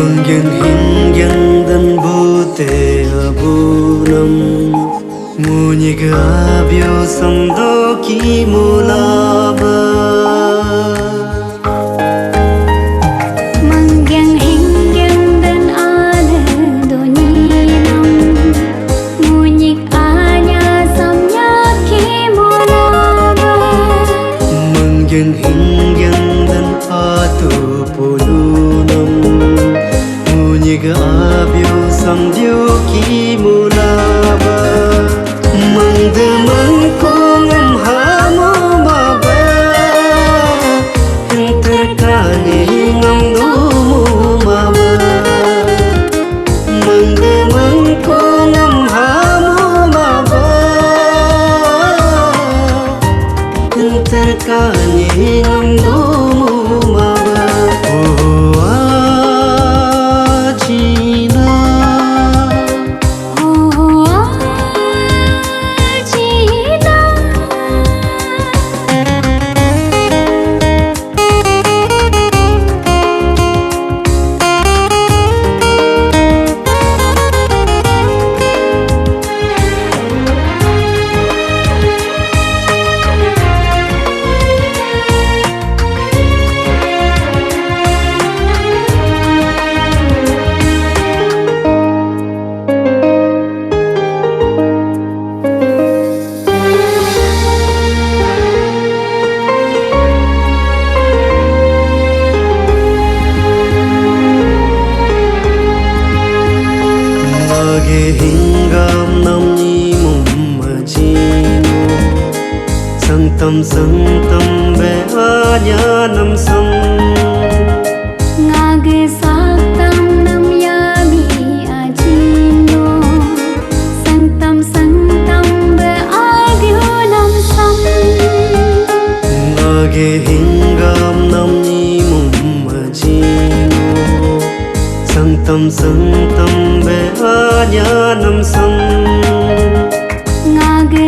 Mangyang hingyang dan bute abunam Munyig abyo samdo ki mulaba Mangyang hingyang dan ale doninam Munyig anya samnya ki mulaba Mangyang hingyang dan atu pulunam Munyig abyo samdo ki mulaba Mangdamang kongam hamo baba Terkani ngam dumu mama Mangdamang kongam hamo baba Terkani ngam dumu mama Oh Ajina Hinggam nam ni mum majino Santam be anya nam sam Ngage saktam nam yami ajino Santam be agyo nam sam Ngage hinggam nam ni mum majino Santam be anya nam sam Ngage